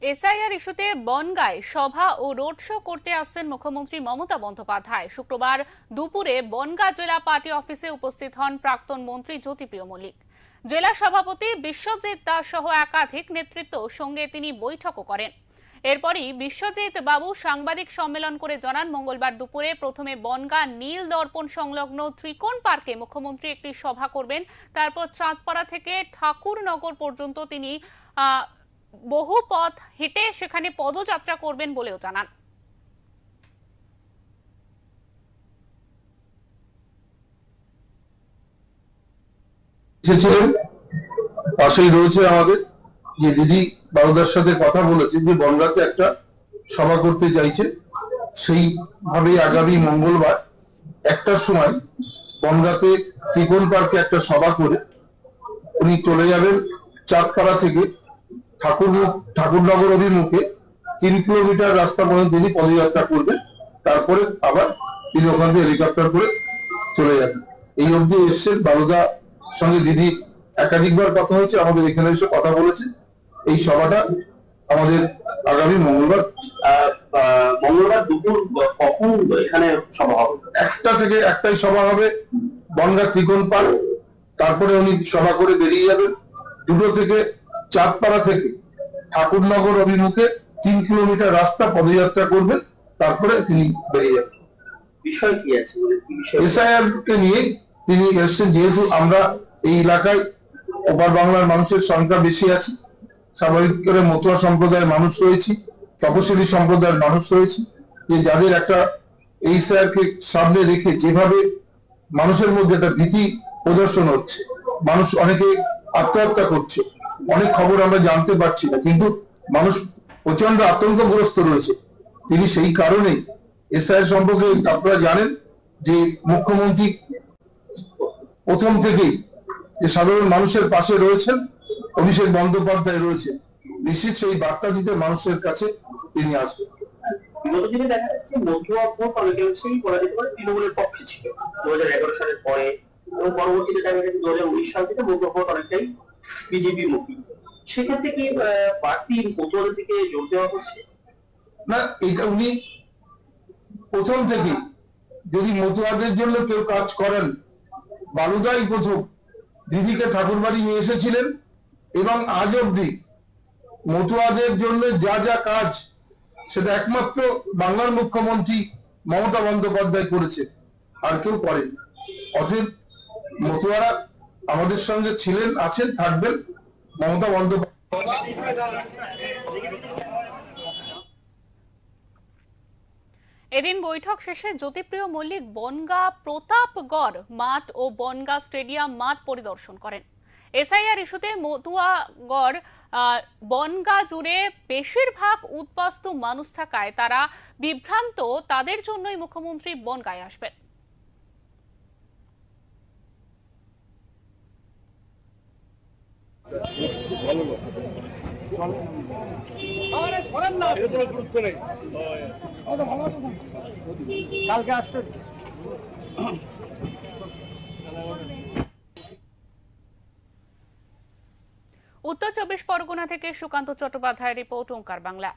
SIR ইস্যুতে বনগাঁয় সভা ও road show করতে আসছেন মুখ্যমন্ত্রী মমতা বন্দ্যোপাধ্যায়। শুক্রবার দুপুরে বনগাঁ জেলা পার্টি অফিসে উপস্থিত হন প্রাক্তন মন্ত্রী জ্যোতিপ্রিয় মল্লিক। জেলা সভাপতি বিশ্বজিৎ দাস সহ একাধিক নেতৃত্ব সঙ্গে তিনি বৈঠকও করেন। এরপরই বিশ্বজিৎ বাবু সাংবাদিক সম্মেলন করে জানান, মঙ্গলবার দুপুরে প্রথমে বনগাঁ নীল দর্পণ সংলগ্ন ত্রিকোণ পার্কে মুখ্যমন্ত্রী একটি সভা করবেন। তারপর চাঁদপাড়া থেকে ঠাকুরনগর পর্যন্ত তিনি বহু পথ হেঁটে সেখানে পদযাত্রা করবেন বলেও জানান। পাশেই রয়েছে আমাদের যে দিদি বারোদার সাথে কথা বলেছে যে বনগাঁতে একটা সভা করতে চাইছে, সেইভাবেই আগামী মঙ্গলবার 1টার সময় বনগাঁতে ত্রিকোণ পার্কে একটা সভা করে উনি চলে যাবেন চাঁদপাড়া থেকে ঠাকুরনগর অভিমুখে 3 কিলোমিটার রাস্তা পর্যন্ত তিনি পদযাত্রা করবেন। তারপরে আবার তিনি ওখান থেকে হেলিকপ্টার করে চলে যাবেন। এই অবধি এসছেন বারোদার সঙ্গে দিদি একাধিকবার কথা হয়েছে, আমাদের এখানে এসে কথা বলেছে। এই সভাটা আমাদের আগামী মঙ্গলবার দুপুর কখন এখানে সভা হবে? 1টা থেকে 1টায় সভা হবে বনগাঁ ত্রিকোণ পার্ক। তারপরে উনি সভা করে বেরিয়ে যাবেন। 2টো থেকে চাঁদপাড়া থেকে ঠাকুরনগর অভিমুখে 3 কিলোমিটার রাস্তা পদযাত্রা করবেন। তারপরে তিনি বেরিয়ে যাবেন। বিষয় কি আছে? এসআইআর কে নিয়ে তিনি এসেছেন। যেহেতু আমরা এই এলাকায় ওপার বাংলার মানুষের সংখ্যা বেশি আছে, স্বাভাবিক করে মতুয়া সম্প্রদায়ের মানুষ রয়েছে, তপশিলি সম্প্রদায়ের মানুষ রয়েছে, যে যাদের একটা এই এসআইআরকে সামনে রেখে যেভাবে মানুষের মধ্যে একটা ভীতি প্রদর্শন হচ্ছে, মানুষ অনেকে আত্মহত্যা করছে, অনেক খবর আমরা জানতে পারছি না, কিন্তু মানুষ প্রচন্ড আতঙ্কগ্রস্ত রয়েছে। তিনি সেই কারণেই এসআইআর সম্পর্কে আপনারা জানেন যে মুখ্যমন্ত্রী প্রথম থেকেই যে সাধারণ মানুষের পাশে রয়েছেন, অভিষেক বন্দ্যোপাধ্যায় রয়েছেন, নিশ্চিত সেই বার্তা দিতে মানুষের কাছে তিনি আসবেন। বিগত দিনে দেখা যাচ্ছে মতুয়া ভোট অনেকাংশেই বলা যেতে পারে তৃণমূলের পক্ষে ছিল 2011 সালের পরে, এবং পরবর্তীতে দেখা গেছে 2019 সাল থেকে মতুয়া ভোট অনেকটাই বিজেপি মুখী। সেক্ষেত্রে কি পার্টি মতুয়াদের দিকে জোর দেওয়া হচ্ছে? না, এটা উনি প্রথম থেকে যদি মতুয়াদের জন্য কেউ কাজ করেন, বালুদাই প্রথম দিদিকে ঠাকুরবাড়ি নিয়ে এসেছিলেন, এবং আজ অব্দি মতুয়াদের জন্য যা যা কাজ সেটা একমাত্র বাংলার মুখ্যমন্ত্রী মমতা বন্দ্যোপাধ্যায় করেছে, আর কেউ করেনি। অতএব মতুয়ারা আমাদের সঙ্গে ছিলেন, আছেন, থাকবেন। মমতা বন্দ্যোপাধ্যায় এদিন বৈঠক শেষে জ্যোতিপ্রিয় মল্লিক বনগাঁ প্রতাপগড় মাঠ ও বনগাঁ স্টেডিয়াম মাঠ পরিদর্শন করেন। এসআইআর ইস্যুতে মতুয়াগড় বনগাঁ জুড়ে বেশিরভাগ উদ্বাস্তু মানুষ থাকায় তারা বিভ্রান্ত, তাদের জন্যই মুখ্যমন্ত্রী বনগাঁয় আসবেন। কালকে আসছেন। উত্তর 24 পরগনা থেকে সুকান্ত চট্টোপাধ্যায়ের রিপোর্ট, ওঙ্কার বাংলা।